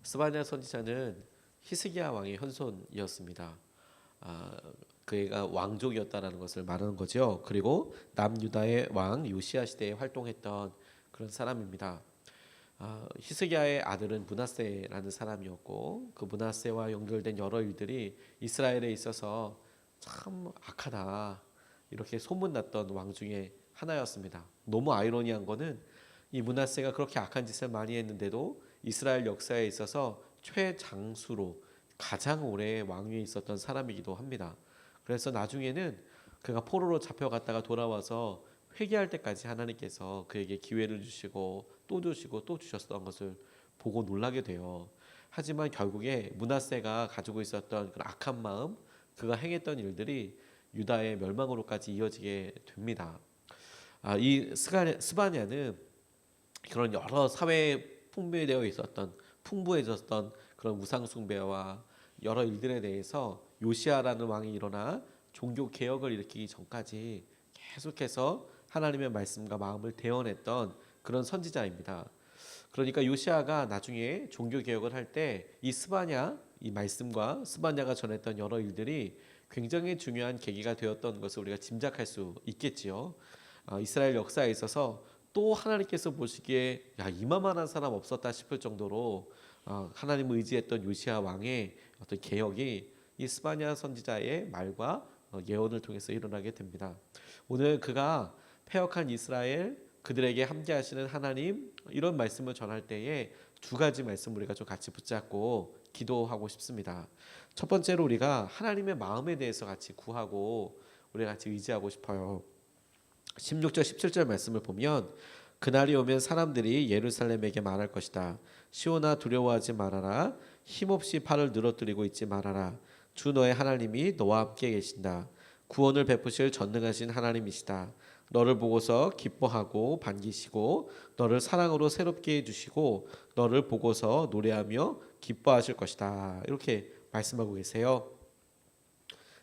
스바냐 선지자는 히스기야 왕의 현손이었습니다. 그가 왕족이었다라는 것을 말하는 거죠. 그리고 남유다의 왕 요시야 시대에 활동했던 그런 사람입니다. 히스기야의 아들은 므낫세라는 사람이었고 그 므낫세와 연결된 여러 일들이 이스라엘에 있어서 참 악하다 이렇게 소문났던 왕 중에 하나였습니다. 너무 아이러니한 거는 이 므낫세가 그렇게 악한 짓을 많이 했는데도 이스라엘 역사에 있어서 최장수로 가장 오래 왕위에 있었던 사람이기도 합니다. 그래서 나중에는 그가 포로로 잡혀갔다가 돌아와서 회개할 때까지 하나님께서 그에게 기회를 주시고 또 주셨던 것을 보고 놀라게 돼요. 하지만 결국에 므낫세가 가지고 있었던 그런 악한 마음, 그가 행했던 일들이 유다의 멸망으로까지 이어지게 됩니다. 이 스바냐는 그런 여러 사회에 풍부되어 있었던 풍부해졌던 그런 우상 숭배와 여러 일들에 대해서 요시아라는 왕이 일어나 종교 개혁을 일으키기 전까지 계속해서 하나님의 말씀과 마음을 대언했던 그런 선지자입니다. 그러니까 요시아가 나중에 종교 개혁을 할 때 이 스바냐 이 말씀과 스바냐가 전했던 여러 일들이 굉장히 중요한 계기가 되었던 것을 우리가 짐작할 수 있겠지요. 이스라엘 역사에 있어서 또 하나님께서 보시기에 이만한 사람 없었다 싶을 정도로 하나님을 의지했던 요시아 왕의 어떤 개혁이 이 스바냐 선지자의 말과 예언을 통해서 일어나게 됩니다. 오늘 그가 패역한 이스라엘 그들에게 함께 하시는 하나님 이런 말씀을 전할 때에 두 가지 말씀 우리가 좀 같이 붙잡고 기도하고 싶습니다. 첫 번째로 우리가 하나님의 마음에 대해서 같이 구하고 우리가 같이 의지하고 싶어요. 16절 17절 말씀을 보면 그날이 오면 사람들이 예루살렘에게 말할 것이다. 시온아 두려워하지 말아라. 힘없이 팔을 늘어뜨리고 있지 말아라. 주 너의 하나님이 너와 함께 계신다. 구원을 베푸실 전능하신 하나님이시다. 너를 보고서 기뻐하고 반기시고 너를 사랑으로 새롭게 해주시고 너를 보고서 노래하며 기뻐하실 것이다. 이렇게 말씀하고 계세요.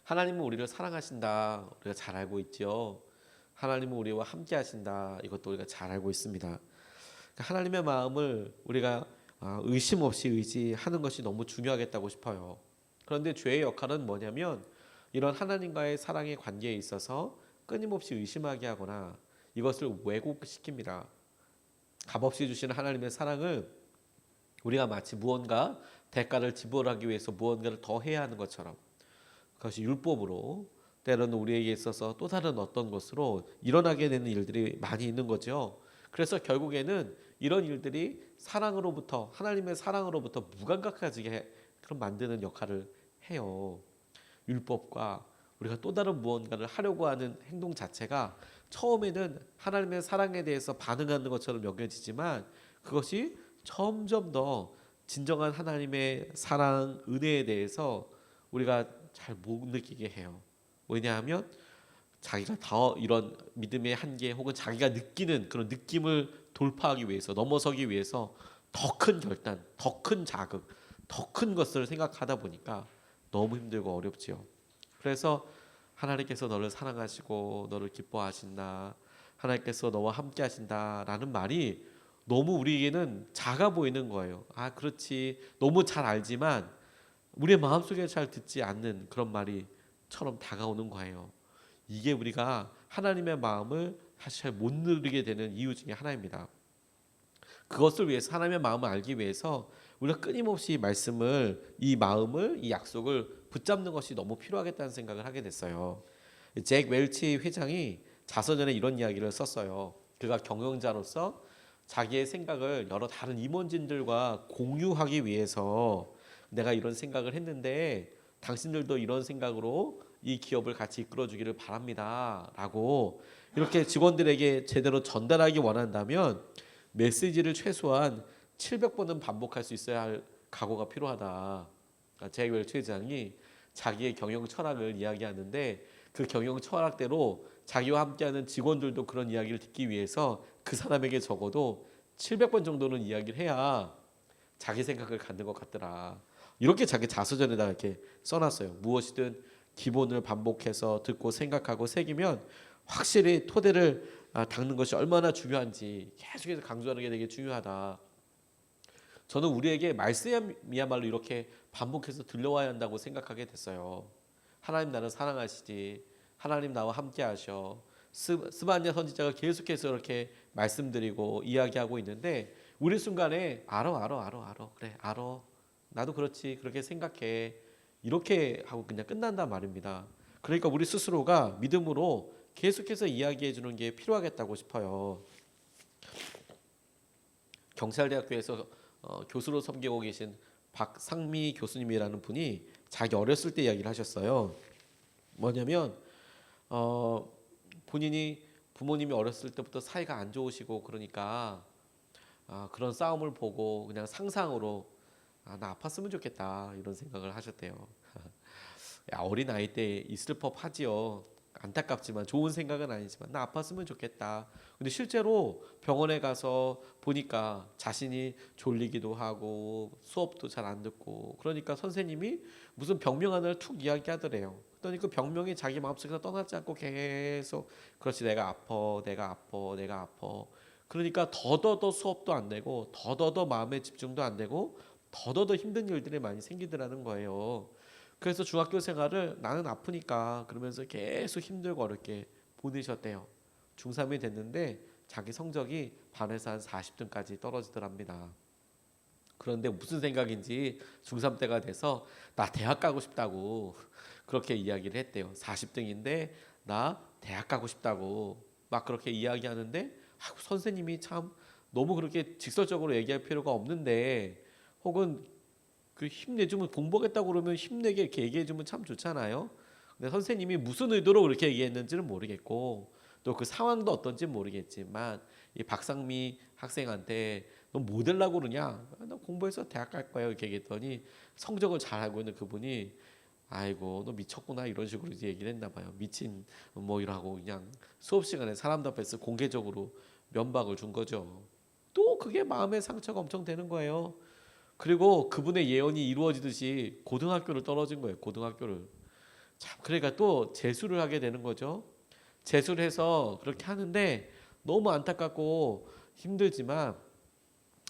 하나님은 우리를 사랑하신다. 우리가 잘 알고 있죠. 하나님은 우리와 함께 하신다. 이것도 우리가 잘 알고 있습니다. 하나님의 마음을 우리가 의심 없이 의지하는 것이 너무 중요하겠다고 싶어요. 그런데 죄의 역할은 뭐냐면 이런 하나님과의 사랑의 관계에 있어서 끊임없이 의심하게 하거나 이것을 왜곡시킵니다. 값없이 주시는 하나님의 사랑을 우리가 마치 무언가 대가를 지불하기 위해서 무언가를 더 해야 하는 것처럼 그것이 율법으로 때로는 우리에게 있어서 또 다른 어떤 것으로 일어나게 되는 일들이 많이 있는 거죠. 그래서 결국에는 이런 일들이 사랑으로부터 하나님의 사랑으로부터 무감각해지게 그런 만드는 역할을 해요. 율법과 우리가 또 다른 무언가를 하려고 하는 행동 자체가 처음에는 하나님의 사랑에 대해서 반응하는 것처럼 여겨지지만 그것이 점점 더 진정한 하나님의 사랑, 은혜에 대해서 우리가 잘 못 느끼게 해요. 왜냐하면 자기가 더 이런 믿음의 한계 혹은 자기가 느끼는 그런 느낌을 돌파하기 위해서 넘어서기 위해서 더 큰 결단, 더 큰 자극, 더 큰 것을 생각하다 보니까 너무 힘들고 어렵지요. 그래서 하나님께서 너를 사랑하시고 너를 기뻐하신다. 하나님께서 너와 함께 하신다라는 말이 너무 우리에게는 작아 보이는 거예요. 그렇지. 너무 잘 알지만 우리의 마음속에 잘 듣지 않는 그런 말이처럼 다가오는 거예요. 이게 우리가 하나님의 마음을 사실 잘 못 누리게 되는 이유 중에 하나입니다. 그것을 위해서 하나님의 마음을 알기 위해서 우리가 끊임없이 말씀을 이 마음을 이 약속을 붙잡는 것이 너무 필요하겠다는 생각을 하게 됐어요. 잭 웰치 회장이 자서전에 이런 이야기를 썼어요. 그가 경영자로서 자기의 생각을 여러 다른 임원진들과 공유하기 위해서 내가 이런 생각을 했는데 당신들도 이런 생각으로 이 기업을 같이 이끌어주기를 바랍니다 라고 이렇게 직원들에게 제대로 전달하기 원한다면 메시지를 최소한 700번은 반복할 수 있어야 할 각오가 필요하다. 잭 웰치 회장이 자기의 경영 철학을 이야기하는데 그 경영 철학대로 자기와 함께하는 직원들도 그런 이야기를 듣기 위해서 그 사람에게 적어도 700번 정도는 이야기를 해야 자기 생각을 갖는 것 같더라. 이렇게 자기 자서전에다가 이렇게 써놨어요. 무엇이든 기본을 반복해서 듣고 생각하고 새기면 확실히 토대를 닦는 것이 얼마나 중요한지 계속해서 강조하는 게 되게 중요하다. 저는 우리에게 말씀이야말로 이렇게 반복해서 들려와야 한다고 생각하게 됐어요. 하나님 나를 사랑하시지. 하나님 나와 함께 하셔. 스바냐 선지자가 계속해서 이렇게 말씀드리고 이야기하고 있는데 우리 순간에 알아. 그래, 알아. 나도 그렇지. 그렇게 생각해. 이렇게 하고 그냥 끝난단 말입니다. 그러니까 우리 스스로가 믿음으로 계속해서 이야기해 주는 게 필요하겠다고 싶어요. 경찰대학교에서 교수로 섬기고 계신 박상미 교수님이라는 분이 자기 어렸을 때 이야기를 하셨어요. 뭐냐면 본인이 부모님이 어렸을 때부터 사이가 안 좋으시고 그러니까 그런 싸움을 보고 그냥 상상으로 나 아팠으면 좋겠다 이런 생각을 하셨대요. 어린 아이 때 있을 법하지요. 안타깝지만 좋은 생각은 아니지만 나 아팠으면 좋겠다. 근데 실제로 병원에 가서 보니까 자신이 졸리기도 하고 수업도 잘 안 듣고 그러니까 선생님이 무슨 병명 하나를 툭 이야기하더래요. 그러니 그 병명이 자기 마음속에서 떠나지 않고 계속 그렇지 내가 아파. 그러니까 더더더 수업도 안 되고 더더더 마음에 집중도 안 되고 더더더 힘든 일들이 많이 생기더라는 거예요. 그래서 중학교 생활을 나는 아프니까 그러면서 계속 힘들고 어렵게 보내셨대요. 중3이 됐는데 자기 성적이 반에서 한 40등까지 떨어지더랍니다. 그런데 무슨 생각인지 중3 때가 돼서 나 대학 가고 싶다고 그렇게 이야기를 했대요. 40등인데 나 대학 가고 싶다고 막 그렇게 이야기하는데 선생님이 참 너무 그렇게 직설적으로 얘기할 필요가 없는데 혹은 그 힘내주면 공부하겠다고 그러면 힘내게 이렇게 얘기해주면 참 좋잖아요. 근데 선생님이 무슨 의도로 그렇게 얘기했는지는 모르겠고 또 그 상황도 어떤지 모르겠지만 이 박상미 학생한테 너 뭐 되려고 그러냐? 나 공부해서 대학 갈 거야 이렇게 얘기했더니 성적을 잘 알고 있는 그분이 아이고 너 미쳤구나 이런 식으로 이제 얘기를 했나 봐요. 미친 뭐 이러고 그냥 수업 시간에 사람들 앞에서 공개적으로 면박을 준 거죠. 또 그게 마음의 상처가 엄청 되는 거예요. 그리고 그분의 예언이 이루어지듯이 고등학교를 떨어진 거예요. 고등학교를. 참 그러니까 또 재수를 하게 되는 거죠. 재수를 해서 그렇게 하는데 너무 안타깝고 힘들지만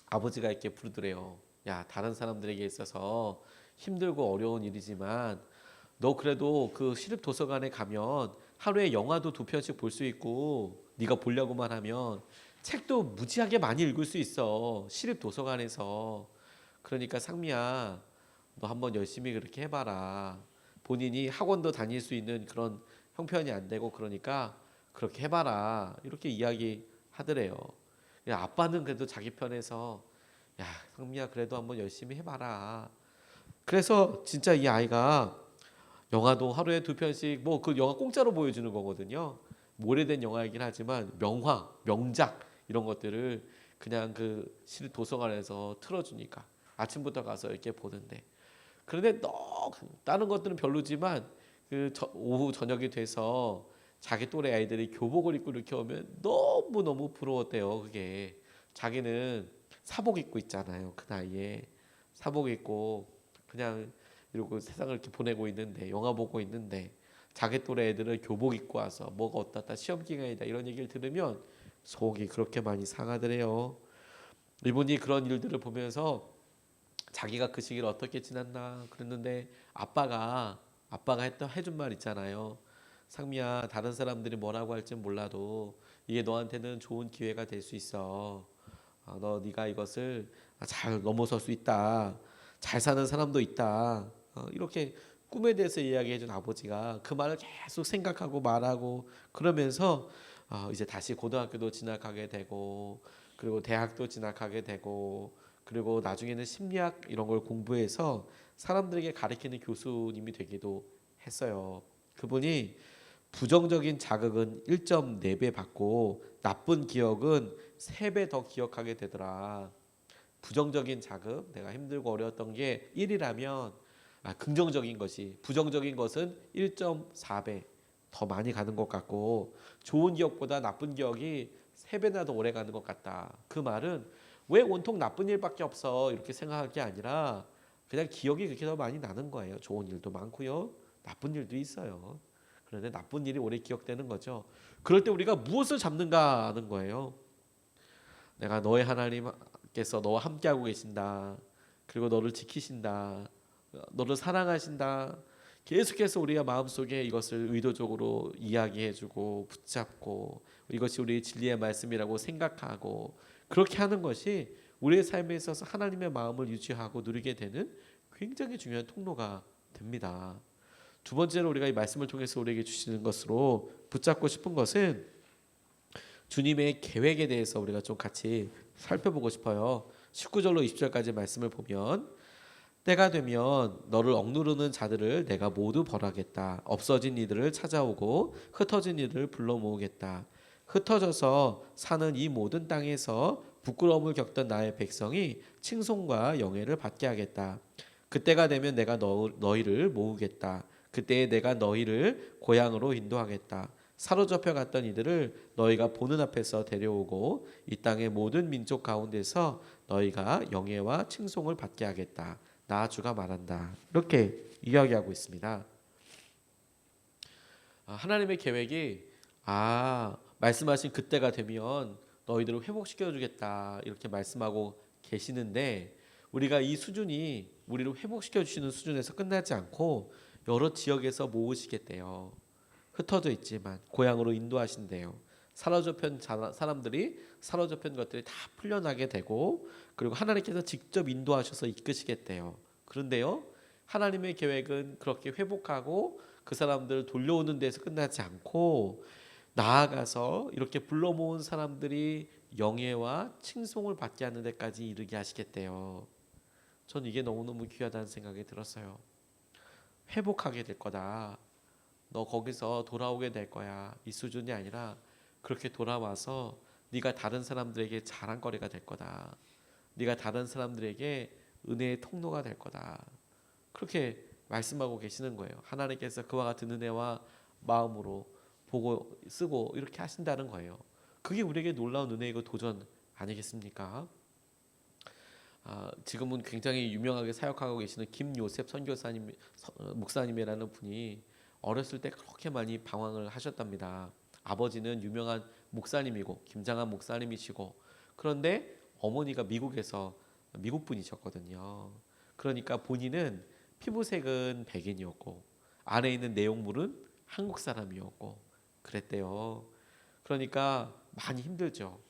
아버지가 이렇게 부르더래요. 야, 다른 사람들에게 있어서 힘들고 어려운 일이지만 너 그래도 그 시립 도서관에 가면 하루에 영화도 2편씩 볼 수 있고 네가 보려고만 하면 책도 무지하게 많이 읽을 수 있어. 시립 도서관에서. 그러니까 상미야, 너 한번 열심히 그렇게 해봐라. 본인이 학원도 다닐 수 있는 그런 형편이 안 되고 그러니까 그렇게 해봐라. 이렇게 이야기하더래요. 아빠는 그래도 자기 편에서 야, 상미야 그래도 한번 열심히 해봐라. 그래서 진짜 이 아이가 영화도 하루에 2편씩 뭐 그 영화 공짜로 보여주는 거거든요. 오래된 영화이긴 하지만 명화, 명작 이런 것들을 그냥 그 실 도서관에서 틀어주니까 아침부터 가서 이렇게 보는데 그런데 다른 것들은 별로지만 오후 저녁이 돼서 자기 또래 아이들이 교복을 입고 이렇게 오면 너무 부러웠대요. 그게 자기는 사복 입고 있잖아요. 그 나이에 사복 입고 그냥 이러고 세상을 이렇게 보내고 있는데 영화 보고 있는데 자기 또래 애들은 교복 입고 와서 뭐가 어떻다 시험 기간이다 이런 얘기를 들으면 속이 그렇게 많이 상하더래요. 이분이 그런 일들을 보면서 자기가 그 시기를 어떻게 지났나 그랬는데 아빠가 해준 말 있잖아요. 상미야 다른 사람들이 뭐라고 할지 몰라도 이게 너한테는 좋은 기회가 될 수 있어. 네가 이것을 잘 넘어설 수 있다. 잘 사는 사람도 있다. 이렇게 꿈에 대해서 이야기해준 아버지가 그 말을 계속 생각하고 말하고 그러면서 이제 다시 고등학교도 진학하게 되고 그리고 대학도 진학하게 되고 그리고 나중에는 심리학 이런 걸 공부해서 사람들에게 가르치는 교수님이 되기도 했어요. 그분이 부정적인 자극은 1.4배 받고 나쁜 기억은 3배 더 기억하게 되더라. 부정적인 자극, 내가 힘들고 어려웠던 게 1이라면 긍정적인 것이 부정적인 것은 1.4배 더 많이 가는 것 같고 좋은 기억보다 나쁜 기억이 3배나 더 오래 가는 것 같다. 그 말은 왜 온통 나쁜 일밖에 없어 이렇게 생각할 게 아니라 그냥 기억이 그렇게 더 많이 나는 거예요. 좋은 일도 많고요. 나쁜 일도 있어요. 그런데 나쁜 일이 오래 기억되는 거죠. 그럴 때 우리가 무엇을 잡는가 하는 거예요. 내가 너의 하나님께서 너와 함께하고 계신다. 그리고 너를 지키신다. 너를 사랑하신다. 계속해서 우리가 마음속에 이것을 의도적으로 이야기해주고 붙잡고 이것이 우리의 진리의 말씀이라고 생각하고 그렇게 하는 것이 우리의 삶에 있어서 하나님의 마음을 유지하고 누리게 되는 굉장히 중요한 통로가 됩니다. 두 번째로 우리가 이 말씀을 통해서 우리에게 주시는 것으로 붙잡고 싶은 것은 주님의 계획에 대해서 우리가 좀 같이 살펴보고 싶어요. 19절로 20절까지 말씀을 보면 때가 되면 너를 억누르는 자들을 내가 모두 벌하겠다. 없어진 이들을 찾아오고 흩어진 이들을 불러 모으겠다. 흩어져서 사는 이 모든 땅에서 부끄러움을 겪던 나의 백성이 칭송과 영예를 받게 하겠다. 그때가 되면 내가 너희를 모으겠다. 그때에 내가 너희를 고향으로 인도하겠다. 사로잡혀 갔던 이들을 너희가 보는 앞에서 데려오고 이 땅의 모든 민족 가운데서 너희가 영예와 칭송을 받게 하겠다. 나 주가 말한다. 이렇게 이야기하고 있습니다. 하나님의 계획이 말씀하신 그때가 되면 너희들을 회복시켜 주겠다 이렇게 말씀하고 계시는데 우리가 이 수준이 우리를 회복시켜 주시는 수준에서 끝나지 않고 여러 지역에서 모으시겠대요. 흩어져 있지만 고향으로 인도하신대요. 사로잡힌 사람들이 사로잡힌 것들이 다 풀려나게 되고 그리고 하나님께서 직접 인도하셔서 이끄시겠대요. 그런데요, 하나님의 계획은 그렇게 회복하고 그 사람들을 돌려오는 데서 끝나지 않고 나아가서 이렇게 불러 모은 사람들이 영예와 칭송을 받게 하는 데까지 이르게 하시겠대요. 전 이게 너무너무 귀하다는 생각이 들었어요. 회복하게 될 거다. 너 거기서 돌아오게 될 거야. 이 수준이 아니라 그렇게 돌아와서 네가 다른 사람들에게 자랑거리가 될 거다. 네가 다른 사람들에게 은혜의 통로가 될 거다. 그렇게 말씀하고 계시는 거예요. 하나님께서 그와 같은 은혜와 마음으로 보고 쓰고 이렇게 하신다는 거예요. 그게 우리에게 놀라운 은혜이고 도전 아니겠습니까? 지금은 굉장히 유명하게 사역하고 계시는 김요셉 선교사님, 목사님이라는 분이 어렸을 때 그렇게 많이 방황을 하셨답니다. 아버지는 유명한 목사님이고 김장한 목사님이시고 그런데 어머니가 미국 분이셨거든요. 그러니까 본인은 피부색은 백인이었고 안에 있는 내용물은 한국 사람이었고 그랬대요. 그러니까 많이 힘들죠.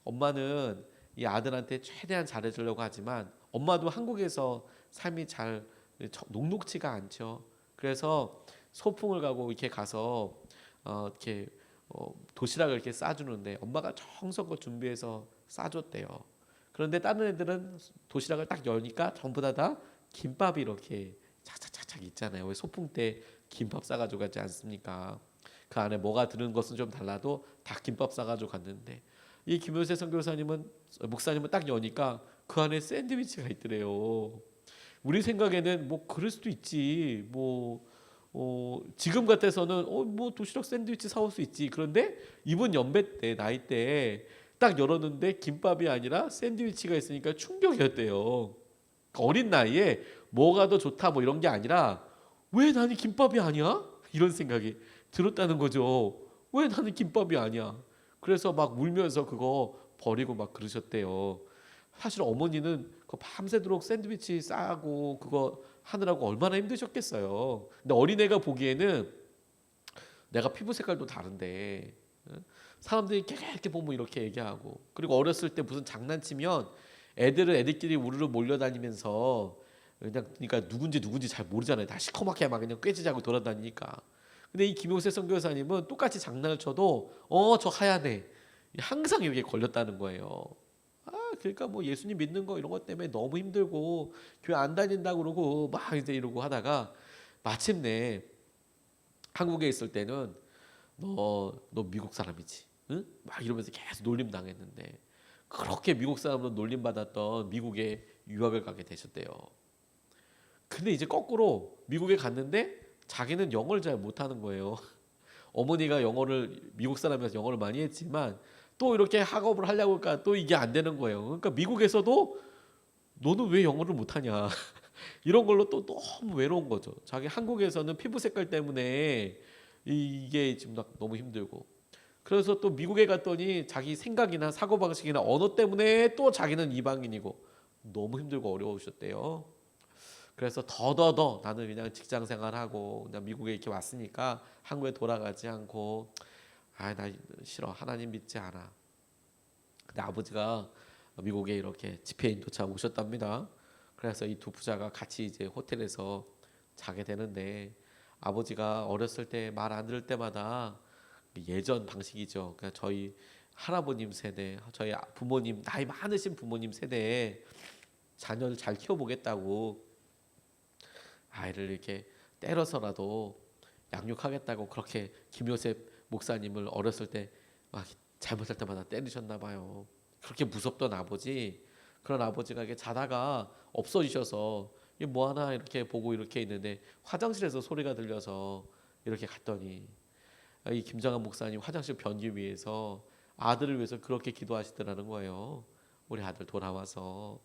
엄마는 이 아들한테 최대한 잘해주려고 하지만 엄마도 한국에서 삶이 잘 녹록지가 않죠. 그래서 소풍을 가고 이렇게 가서 이렇게 도시락을 이렇게 싸주는데 엄마가 정성껏 준비해서 싸줬대요. 그런데 다른 애들은 도시락을 딱 여니까 전부 다 김밥이 이렇게 차차차차 있잖아요. 왜 소풍 때 김밥 싸가지고 가지 않습니까? 그 안에 뭐가 드는 것은 좀 달라도 다 김밥 싸가지고 갔는데 이 김효세 목사님은 딱 여니까 그 안에 샌드위치가 있더래요. 우리 생각에는 뭐 그럴 수도 있지. 지금 같아서는 뭐 도시락 샌드위치 사올 수 있지. 그런데 이번 연배 때 나이 때 딱 열었는데 김밥이 아니라 샌드위치가 있으니까 충격이었대요. 어린 나이에 뭐가 더 좋다 뭐 이런 게 아니라 왜 나는 김밥이 아니야? 이런 생각이 들었다는 거죠. 왜 나는 김밥이 아니야? 그래서 막 울면서 그거 버리고 막 그러셨대요. 사실 어머니는 그 밤새도록 샌드위치 싸고 그거 하느라고 얼마나 힘드셨겠어요. 근데 어린애가 보기에는 내가 피부 색깔도 다른데 사람들이 이렇게 보면 이렇게 얘기하고 그리고 어렸을 때 무슨 장난치면 애들은 애들끼리 우르르 몰려다니면서 그러니까 누군지 잘 모르잖아요. 다 시커멓게 막 그냥 꾀지자고 돌아다니니까. 근데 이 김용세 선교사님은 똑같이 장난을 쳐도 저 하얀 애 항상 여기에 걸렸다는 거예요. 그러니까 뭐 예수님 믿는 거 이런 것 때문에 너무 힘들고 교회 안 다닌다고 그러고 막 이제 이러고 하다가 마침내 한국에 있을 때는 너 미국 사람이지, 응? 막 이러면서 계속 놀림 당했는데 그렇게 미국 사람으로 놀림 받았던 미국에 유학을 가게 되셨대요. 근데 이제 거꾸로 미국에 갔는데 자기는 영어를 잘 못하는 거예요. 어머니가 미국 사람이라서 영어를 많이 했지만 또 이렇게 학업을 하려고 하니까 또 이게 안 되는 거예요. 그러니까 미국에서도 너는 왜 영어를 못하냐 이런 걸로 또 너무 외로운 거죠. 자기 한국에서는 피부 색깔 때문에 이게 지금 너무 힘들고 그래서 또 미국에 갔더니 자기 생각이나 사고방식이나 언어 때문에 또 자기는 이방인이고 너무 힘들고 어려우셨대요. 그래서 더더더 나는 그냥 직장 생활하고 그냥 미국에 이렇게 왔으니까 한국에 돌아가지 않고 나 싫어, 하나님 믿지 않아. 근데 아버지가 미국에 이렇게 집회 인도차 오셨답니다. 그래서 이 두 부자가 같이 이제 호텔에서 자게 되는데 아버지가 어렸을 때 말 안 들을 때마다 예전 방식이죠. 그러니까 저희 할아버님 세대, 저희 부모님 나이 많으신 부모님 세대에 자녀를 잘 키워보겠다고 아이를 이렇게 때려서라도 양육하겠다고 그렇게 김요셉 목사님을 어렸을 때 막 잘못할 때마다 때리셨나 봐요. 그렇게 무섭던 아버지, 그런 아버지가 이렇게 자다가 없어지셔서 이게 뭐 하나 이렇게 보고 이렇게 있는데 화장실에서 소리가 들려서 이렇게 갔더니 이 김정한 목사님 화장실 변기 위해서 아들을 위해서 그렇게 기도하시더라는 거예요. 우리 아들 돌아와서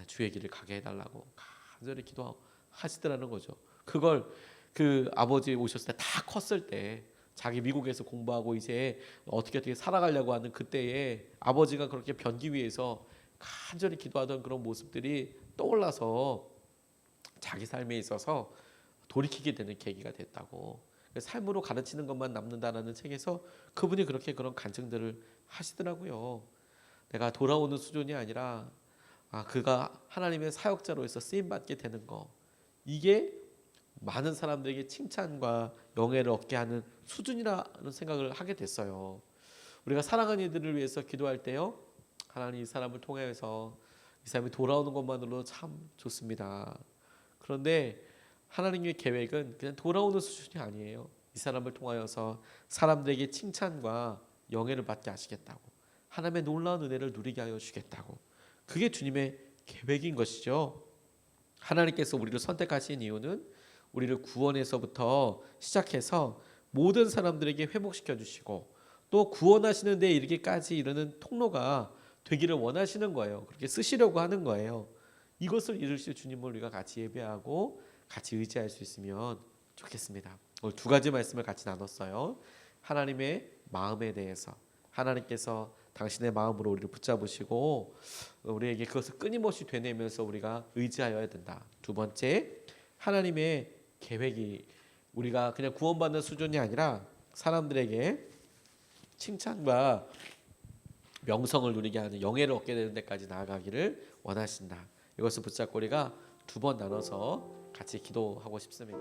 주의 길을 가게 해달라고 간절히 기도하시더라는 거죠. 그걸 그 아버지 오셨을 때 다 컸을 때 자기 미국에서 공부하고 이제 어떻게 살아가려고 하는 그때에 아버지가 그렇게 변기 위해서 간절히 기도하던 그런 모습들이 떠올라서 자기 삶에 있어서 돌이키게 되는 계기가 됐다고. 삶으로 가르치는 것만 남는다라는 책에서 그분이 그렇게 그런 간증들을 하시더라고요. 내가 돌아오는 수준이 아니라 그가 하나님의 사역자로서 쓰임 받게 되는 거, 이게 많은 사람들에게 칭찬과 영예를 얻게 하는 수준이라는 생각을 하게 됐어요. 우리가 사랑하는 이들을 위해서 기도할 때요, 하나님 이 사람을 통해서 이 사람이 돌아오는 것만으로도 참 좋습니다. 그런데 하나님의 계획은 그냥 돌아오는 수준이 아니에요. 이 사람을 통하여서 사람들에게 칭찬과 영예를 받게 하시겠다고, 하나님의 놀라운 은혜를 누리게 하여 주겠다고, 그게 주님의 계획인 것이죠. 하나님께서 우리를 선택하신 이유는 우리를 구원에서부터 시작해서 모든 사람들에게 회복시켜 주시고 또 구원하시는 데 이르기까지 이르는 통로가 되기를 원하시는 거예요. 그렇게 쓰시려고 하는 거예요. 이것을 이루실 주님을 우리가 같이 예배하고 같이 의지할 수 있으면 좋겠습니다. 오늘 두 가지 말씀을 같이 나눴어요. 하나님의 마음에 대해서, 하나님께서 당신의 마음으로 우리를 붙잡으시고 우리에게 그것을 끊임없이 되뇌면서 우리가 의지하여야 된다. 두 번째, 하나님의 계획이 우리가 그냥 구원받는 수준이 아니라 사람들에게 칭찬과 명성을 누리게 하는 영예를 얻게 되는 데까지 나아가기를 원하신다. 이것을 붙잡고 우리가 두 번 나눠서 같이 기도하고 싶습니다.